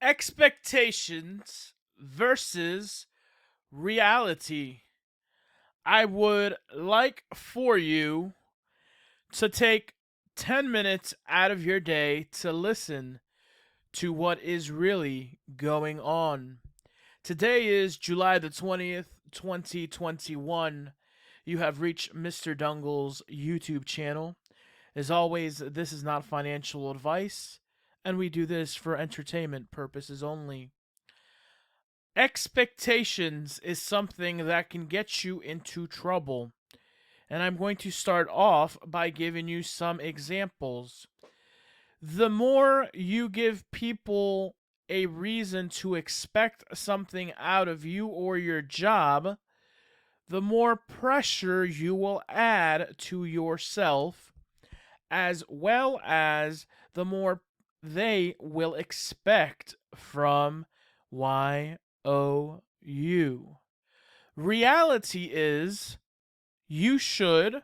Expectations versus reality. I would like for you to take 10 minutes out of your day to listen to what is really going on. Today is July the 20th, 2021. You have reached Mr. Dungle's YouTube channel. As always, this is not financial advice, and we do this for entertainment purposes only. Expectations is something that can get you into trouble. And I'm going to start off by giving you some examples. The more you give people a reason to expect something out of you or your job, the more pressure you will add to yourself, as well as the more they will expect from YOU. Reality is you should,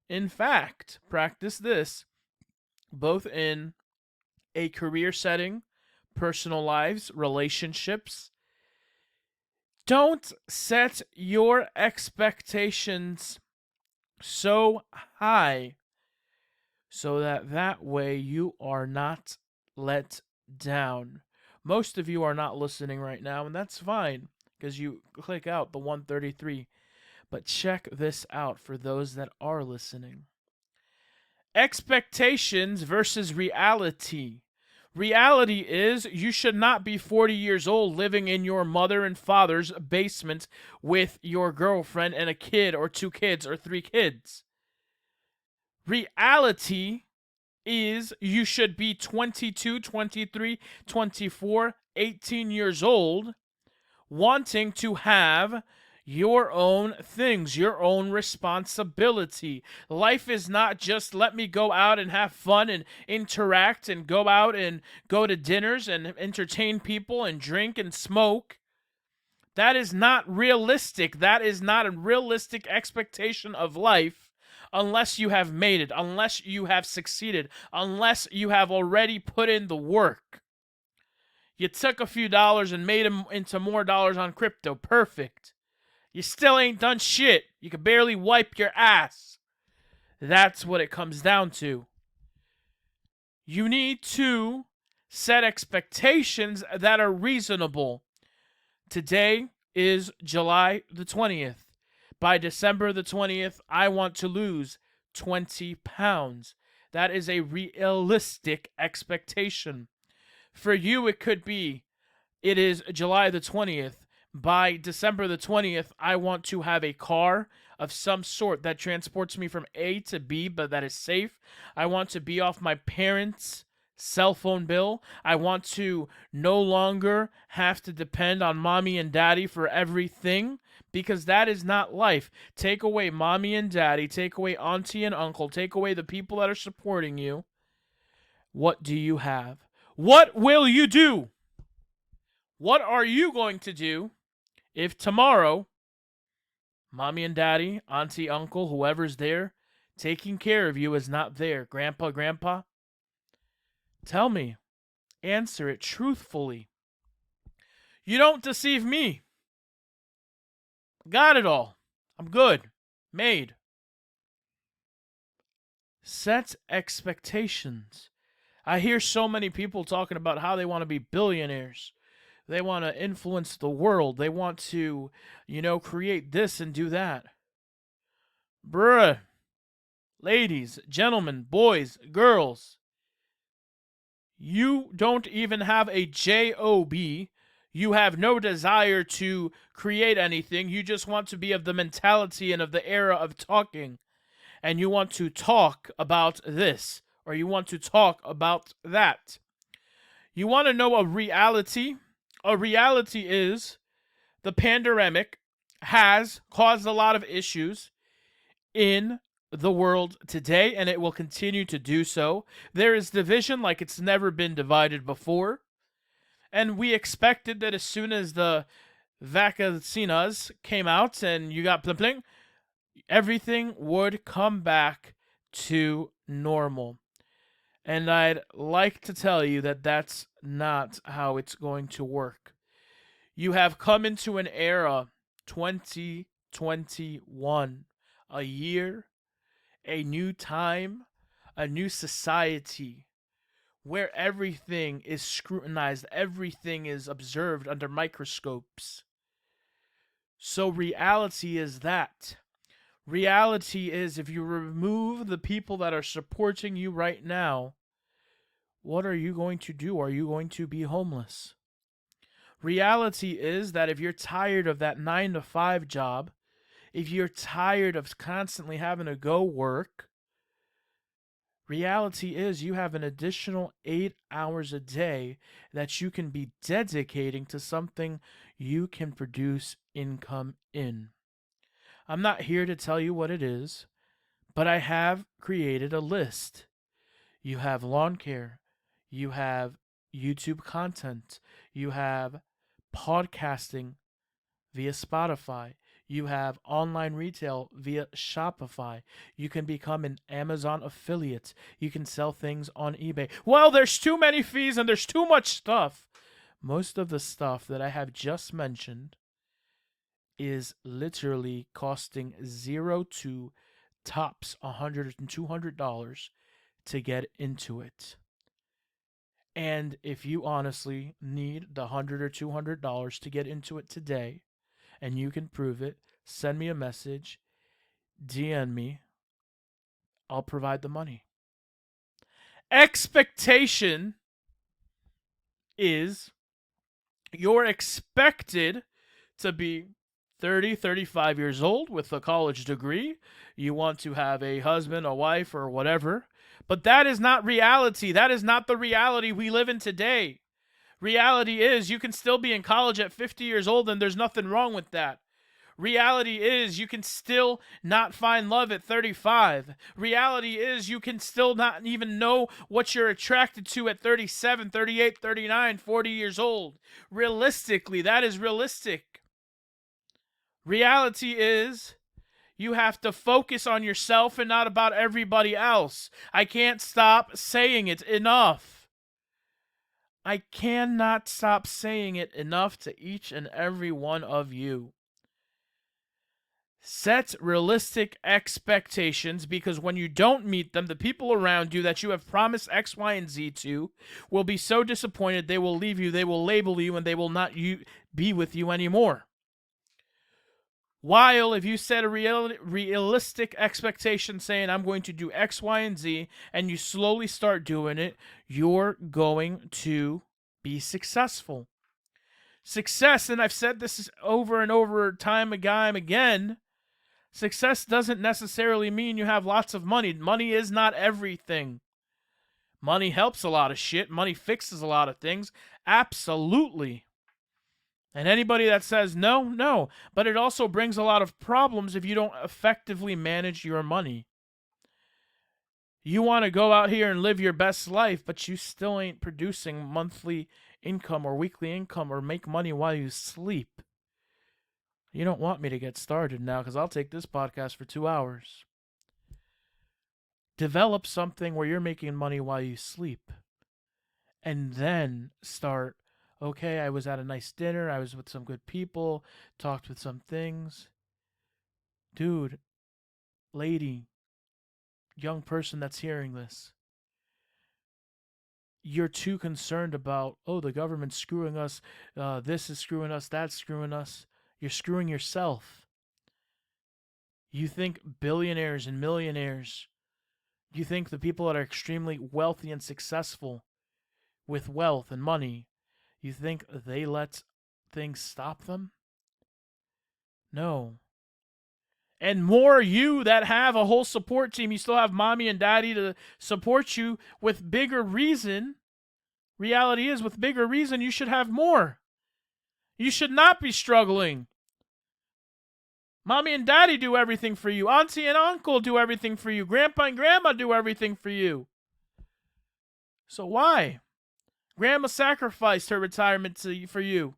in fact, practice this both in a career setting, personal lives, relationships. Don't set your expectations so high so that way you are not let down. Most of you are not listening right now, and that's fine because you click out the 133. But check this out for those that are listening. Expectations versus reality. Reality is you should not be 40 years old living in your mother and father's basement with your girlfriend and a kid or two kids or three kids. Reality is you should be 22, 23, 24, 18 years old wanting to have your own things, your own responsibility. Life is not just let me go out and have fun and interact and go out and go to dinners and entertain people and drink and smoke. That is not realistic. That is not a realistic expectation of life unless you have made it, unless you have succeeded, unless you have already put in the work. You took a few dollars and made them into more dollars on crypto. Perfect. You still ain't done shit. You can barely wipe your ass. That's what it comes down to. You need to set expectations that are reasonable. Today is July the 20th. By December the 20th, I want to lose 20 pounds. That is a realistic expectation. For you, it could be, it is July the 20th. By December the 20th, I want to have a car of some sort that transports me from A to B, but that is safe. I want to be off my parents' cell phone bill. I want to no longer have to depend on mommy and daddy for everything, because that is not life. Take away mommy and daddy, take away auntie and uncle, take away the people that are supporting you. What do you have? What will you do? What are you going to do if tomorrow, mommy and daddy, auntie, uncle, whoever's there, taking care of you is not there? Grandpa? Tell me. Answer it truthfully. You don't deceive me. Got it all. I'm good. Made. Set expectations. I hear so many people talking about how they want to be billionaires. They want to influence the world. They want to, create this and do that. Bruh. Ladies, gentlemen, boys, girls. You don't even have a job. You have no desire to create anything. You just want to be of the mentality and of the era of talking. And you want to talk about this, or you want to talk about that. You want to know a reality? A reality is the pandemic has caused a lot of issues in the world today, and it will continue to do so. There is division like it's never been divided before. And we expected that as soon as the vaccines came out and you got bling bling, everything would come back to normal. And I'd like to tell you that that's not how it's going to work. You have come into an era, 2021, a year, a new time, a new society where everything is scrutinized, everything is observed under microscopes. So, reality is that. Reality is if you remove the people that are supporting you right now, what are you going to do? Are you going to be homeless? Reality is that if you're tired of that 9 to 5 job, if you're tired of constantly having to go work, reality is you have an additional 8 hours a day that you can be dedicating to something you can produce income in. I'm not here to tell you what it is, but I have created a list. You have lawn care, you have YouTube content, you have podcasting via Spotify, you have online retail via Shopify. You can become an Amazon affiliate. You can sell things on eBay. Well, there's too many fees and there's too much stuff. Most of the stuff that I have just mentioned is literally costing 0 to tops $100 and $200 to get into it. And if you honestly need the $100 or $200 to get into it today, and you can prove it, send me a message, DM me, I'll provide the money. Expectation is you're expected to be 30, 35 years old with a college degree. You want to have a husband, a wife, or whatever. But that is not reality. That is not the reality we live in today. Reality is you can still be in college at 50 years old and there's nothing wrong with that. Reality is you can still not find love at 35. Reality is you can still not even know what you're attracted to at 37, 38, 39, 40 years old. Realistically, that is realistic. Reality is you have to focus on yourself and not about everybody else. I can't stop saying it enough. I cannot stop saying it enough to each and every one of you. Set realistic expectations, because when you don't meet them, the people around you that you have promised X, Y, and Z to will be so disappointed they will leave you, they will label you, and they will not be with you anymore. While if you set a realistic expectation saying I'm going to do X, Y, and Z, and you slowly start doing it, you're going to be successful. Success, and I've said this over and over time again, success doesn't necessarily mean you have lots of money. Money is not everything. Money helps a lot of shit. Money fixes a lot of things. Absolutely. And anybody that says no, no. But it also brings a lot of problems if you don't effectively manage your money. You want to go out here and live your best life, but you still ain't producing monthly income or weekly income or make money while you sleep. You don't want me to get started now because I'll take this podcast for 2 hours. Develop something where you're making money while you sleep. And then start, okay, I was at a nice dinner, I was with some good people, talked with some things. Dude, lady, young person that's hearing this, you're too concerned about, oh, the government's screwing us, this is screwing us, that's screwing us. You're screwing yourself. You think billionaires and millionaires, you think the people that are extremely wealthy and successful with wealth and money, you think they let things stop them? No. And more you that have a whole support team, you still have mommy and daddy to support you with bigger reason. Reality is, with bigger reason, you should have more. You should not be struggling. Mommy and daddy do everything for you. Auntie and uncle do everything for you. Grandpa and grandma do everything for you. So why? Grandma sacrificed her retirement for you.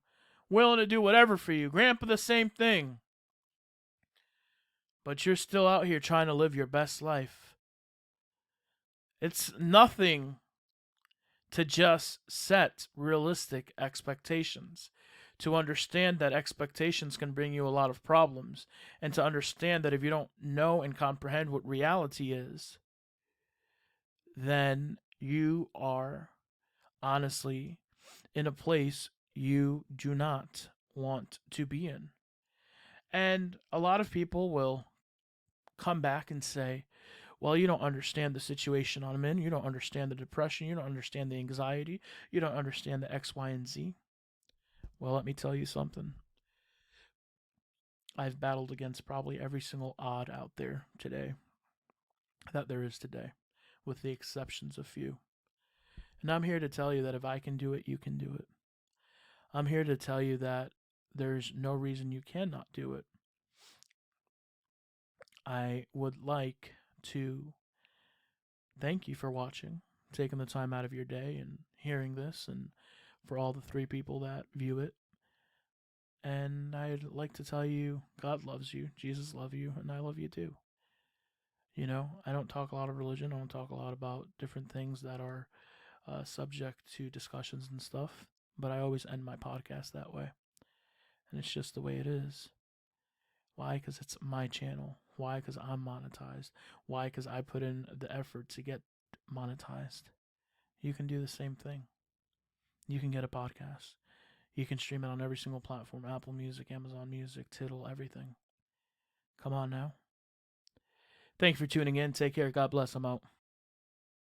Willing to do whatever for you. Grandpa, the same thing. But you're still out here trying to live your best life. It's nothing to just set realistic expectations, to understand that expectations can bring you a lot of problems, and to understand that if you don't know and comprehend what reality is, then you are honestly in a place you do not want to be in. And a lot of people will come back and say, well, you don't understand the situation I'm in. You don't understand the depression. You don't understand the anxiety. You don't understand the X, Y, and Z. Well, let me tell you something. I've battled against probably every single odd out there today that there is today, with the exceptions of few. And I'm here to tell you that if I can do it, you can do it. I'm here to tell you that there's no reason you cannot do it. I would like to thank you for watching, taking the time out of your day and hearing this, and for all the 3 people that view it. And I'd like to tell you God loves you, Jesus loves you, and I love you too. You know, I don't talk a lot of religion. I don't talk a lot about different things that are subject to discussions and stuff, but I always end my podcast that way. And it's just the way it is. Why? Because it's my channel. Why? Because I'm monetized. Why? Because I put in the effort to get monetized. You can do the same thing. You can get a podcast. You can stream it on every single platform: Apple Music, Amazon Music, Tidal, everything. Come on now. Thank you for tuning in. Take care. God bless. I'm out.